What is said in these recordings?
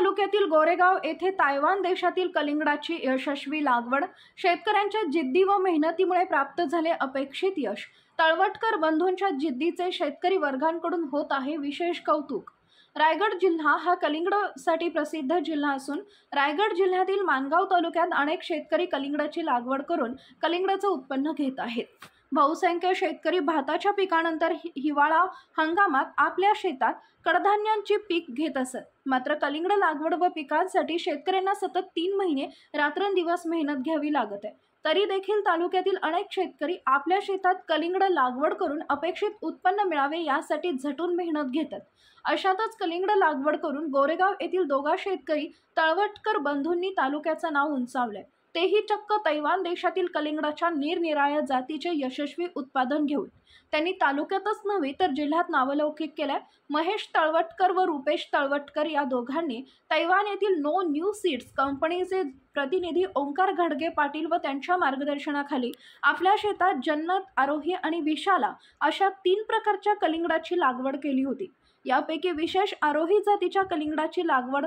तालुक्यातील गोरेगाव येथे तैवान देशातील कलिंगडाची यशस्वी लागवड, शेतकऱ्यांच्या जिद्दी व मेहनतीमुळे प्राप्त झाले अपेक्षित यश। तळवटकर बंधूंच्या जिद्दीचे शेतकरी वर्गांकडून होत आहे विशेष कौतुक। रायगड जिल्हा हा कलिंगडासाठी प्रसिद्ध जिल्हा असून रायगड जिल्ह्यातील माणगाव तालुक्यात अनेक शेतकरी कलिंगडाची लागवड करून कलिंगडाचे उत्पन्न घेत आहेत। बहुसंख्य शेतकरी भाताच्या पिकानंतर हिवाळा हंगामात आपल्या शेतात कडधान्यांची पीक घेत असत। मात्र कलिंगड लागवड व पिकांसाठी शेतकऱ्यांना सतत 3 महिने रात्रंदिवस मेहनत घ्यावी लागत आहे। तरी देखील तालुक्यातील अनेक शेतकरी आपल्या शेतात कलिंगड लागवड करून अपेक्षित उत्पन्न मिळावे यासाठी झटून मेहनत घेतात। अशातच कलिंगड लागवड करून गोरेगाव येथील दोघा शेतकरी तळवटकर बंधूंनी तालुक्याचं नाव उंचावलंय, तेही चक्क तैवान देशातील कलिंगडाच्या निरनिराळ्या जातीचे यशस्वी उत्पादन घेऊन। त्यांनी तालुक्यातच नव्हे तर जिल्ह्यात नावलौकिक केलंय। महेश तळवटकर व रुपेश तळवटकर या दोघांनी तैवान येथील नो न्यू सीड्स कंपनीचे प्रतिनिधी ओंकार घाडगे पाटील व त्यांच्या मार्गदर्शनाखाली आपल्या शेतात जन्नत, आरोही आणि विशाला अशा 3 प्रकारच्या कलिंगडाची लागवड केली होती। यापैकी विशेष आरोही जातीच्या कलिंगडाची लागवड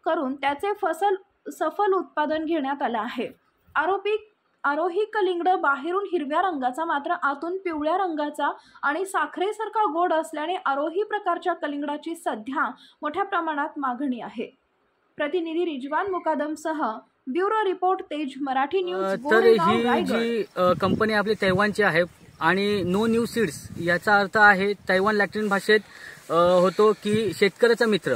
करून त्याचे सफल उत्पादन घेण्यात आले आहे। आरोही कलिंगड बाहेरून हिरव्या रंगाचा मात्र आतून पिवळ्या रंगाचा आणि साखरेसारखा गोड असल्याने आरोही प्रकारच्या कलिंगडाची सध्या मोठ्या प्रमाणात मागणी आहे। प्रतिनिधी रिजवान मुकादमसह ब्युरो रिपोर्ट तेज मराठी न्यूज। तर ही जी कंपनी आपली तैवानची आहे आणि नो न्यू सीड्स याचा अर्थ आहे तैवान लॅटिन भाषेत होतो की शेतकऱ्याचा मित्र।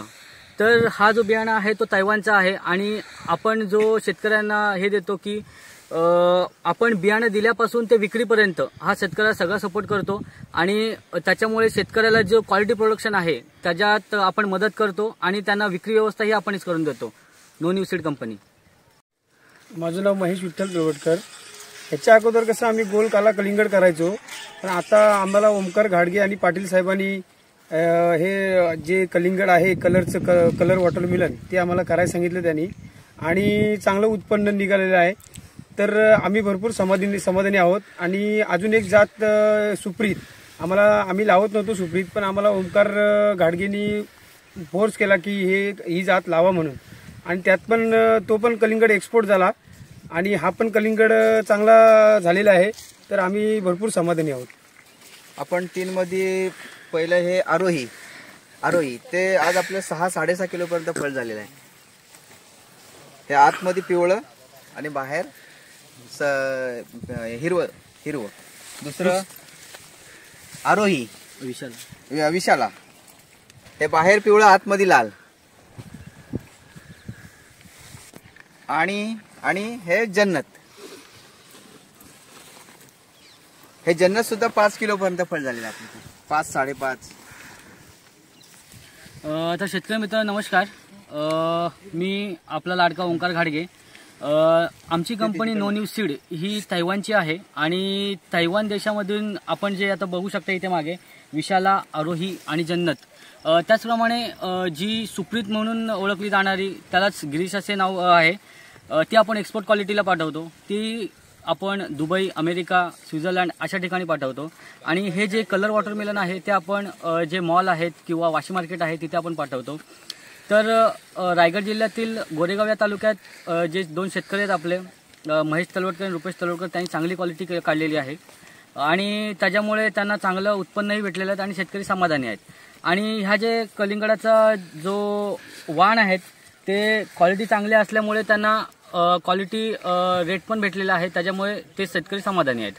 तर हा जो बियाणा आहे तो तैवानचा आहे आणि आपण जो शेतकऱ्यांना हे देतो की आपण बियाणं दिल्यापासून ते विक्रीपर्यंत हा शेतकऱ्याला सगळा सपोर्ट करतो आणि त्याच्यामुळे शेतकऱ्याला जो क्वालिटी प्रोडक्शन आहे त्याच्यात आपण मदत करतो आणि त्यांना विक्री व्यवस्था ही आपणच करून देतो। No new seed company. माझं नाव महेश विठ्ठल तळवटकर। ह्याच्या अगोदर कसं आम्ही गोल काला कलिंगड करायचो, पण आता आम्हाला ओंकार घाडगे आणि पाटील साहेबांनी हे जे कलिंगड आहे कलर वॉटरमेलन ते आम्हाला करायला सांगितलं त्यांनी आणि चांगलं उत्पन्न निघालेलं आहे। तर आम्ही भरपूर समाधानी आहोत। आणि अजून एक जात सुप्रीत आम्ही लावत नव्हतो सुप्रीत, पण आम्हाला ओंकार घाडगेंनी फोर्स केला की ही जात लावा म्हणून, आणि त्यात पण तो पण कलिंगड एक्सपोर्ट झाला आणि हा पण कलिंगड चांगला झालेला आहे। तर आम्ही भरपूर समाधानी आहोत। आपण 3 मध्ये पहिलं हे आरोही ते आज आपलं 6-6.5 किलोपर्यंत फळ झालेलं आहे। हे आतमध्ये पिवळं आणि बाहेर हिरवं। दुसरं आरोही विशाला हे बाहेर पिवळं आतमध्ये लाल आणि हे जन्नत सुद्धा 5 किलोपर्यंत फळ झालेलं आहे। 5-5.5। तर शेतकरी मित्र नमस्कार, मी आपला लाडका ओंकार घाडगे। आमची कंपनी नो न्यू सीड ही तैवानची आहे आणि तैवान देशामधून आपण जे आता बघू शकता इथे मागे विशाला, आरोही आणि जन्नत, त्याचप्रमाणे जी सुप्रीत म्हणून ओळखली जाणारी त्यालाच गिरीश असे नाव आहे, ती आपण एक्सपोर्ट क्वालिटीला पाठवतो। ती आपण दुबई, अमेरिका, स्वित्झर्लंड अशा ठिकाणी पाठवतो। आणि हे जे कलर वॉटरमेलन आहे ते आपण जे मॉल आहेत किंवा वाशी मार्केट आहे तिथे आपण पाठवतो। तर रायगड जिल्ह्यातील गोरेगाव या तालुक्यात जे 2 शेतकरी आहेत आपले महेश तळवटकर आणि रुपेश तळवटकर, त्यांनी चांगली क्वालिटी काढलेली आहे आणि त्याच्यामुळे त्यांना चांगलं उत्पन्नही भेटलेलं आहे आणि शेतकरी समाधानी आहेत। आणि ह्या जे कलिंगडाचा जो वाण आहेत ते क्वालिटी चांगली असल्यामुळे त्यांना क्वालिटी रेट पण भेटलेला आहे, त्याच्यामुळे ते शेतकरी समाधानी आहेत।